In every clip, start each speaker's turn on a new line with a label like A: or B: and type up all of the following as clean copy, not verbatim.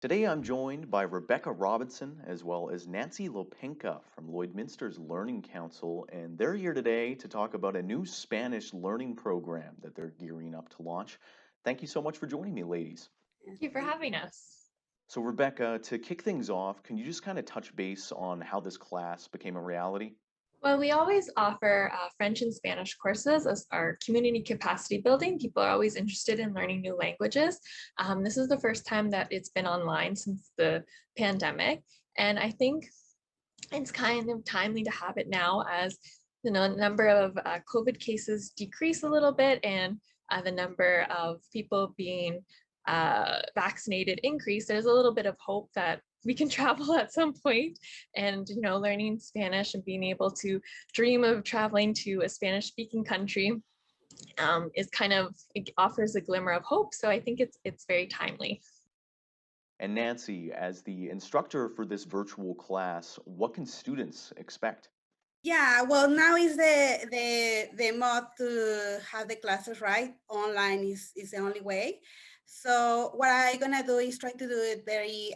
A: Today I'm joined by Rebecca Robinson as well as Nancy Lopenka from Lloydminster's Learning Council, and they're here today to talk about a new Spanish learning program that they're gearing up to launch. Thank you so much for joining me, ladies.
B: Yes,
C: Thank you for
B: thank
C: having
B: you.
C: us.
A: So, Rebecca, to kick things off, can you just kind of touch base on how this class became a reality?
C: Well, we always offer French and Spanish courses as our community capacity building. People are always interested in learning new languages. This is the first time that it's been online since the pandemic. And I think it's kind of timely to have it now as the number of COVID cases decrease a little bit and the number of people being vaccinated increase. There's a little bit of hope that we can travel at some point, and learning Spanish and being able to dream of traveling to a Spanish speaking country is kind of, it offers a glimmer of hope. So I think it's very timely.
A: And Nancy, as the instructor for this virtual class, what can students expect?
B: Yeah, well, now is the mode to have the classes right. Online is the only way. So what I'm gonna do is try to do it very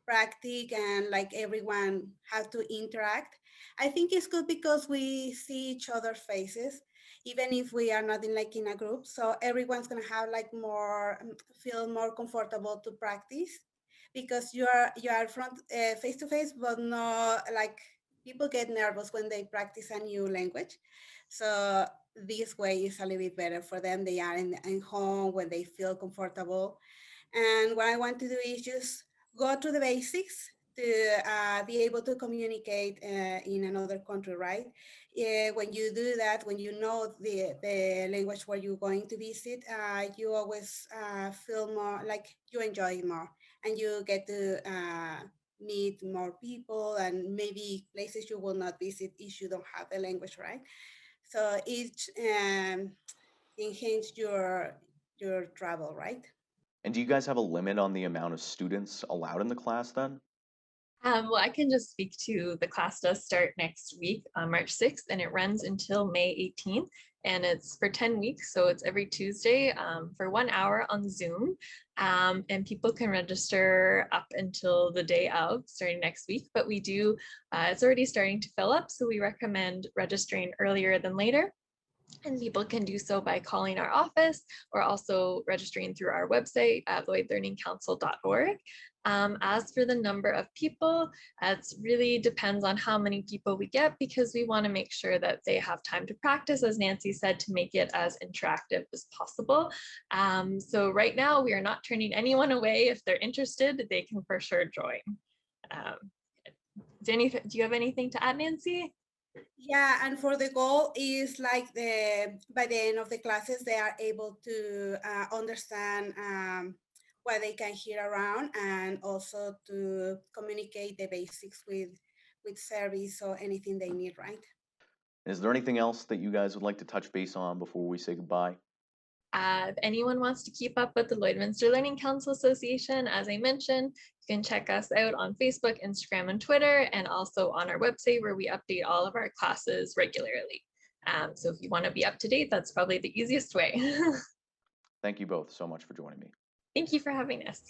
B: practic and like everyone have to interact. I think it's good because we see each other's faces, even if we are not in a group. So everyone's gonna have like more feel more comfortable to practice because you are front face to face, but no like people get nervous when they practice a new language. So this way is a little bit better for them. They are in home when they feel comfortable. And what I want to do is just go to the basics to be able to communicate in another country, right? When you do that, when you know the language where you're going to visit, you always feel more like you enjoy it more and you get to meet more people and maybe places you will not visit if you don't have the language, right? So each enhance your travel, right?
A: And do you guys have a limit on the amount of students allowed in the class then?
C: Well, I can just speak to the class does start next week on March 6th, and it runs until May 18th. And it's for 10 weeks. So it's every Tuesday for 1 hour on Zoom. And people can register up until the day of, starting next week. But it's already starting to fill up. So we recommend registering earlier than later. And people can do so by calling our office or also registering through our website at lloydlearningcouncil.org. As for the number of people, it really depends on how many people we get because we want to make sure that they have time to practice, as Nancy said, to make it as interactive as possible. So right now we are not turning anyone away. If they're interested, they can for sure join. Um, do you have anything to add, Nancy?
B: Yeah, and for the goal is like the by the end of the classes they are able to understand what they can hear around and also to communicate the basics with service or anything they need, right?
A: Is there anything else that you guys would like to touch base on before we say goodbye?
C: If anyone wants to keep up with the Lloydminster Learning Council Association, as I mentioned, you can check us out on Facebook, Instagram, and Twitter, and also on our website where we update all of our classes regularly. So if you want to be up to date, that's probably the easiest way.
A: Thank you both so much for joining me.
C: Thank you for having us.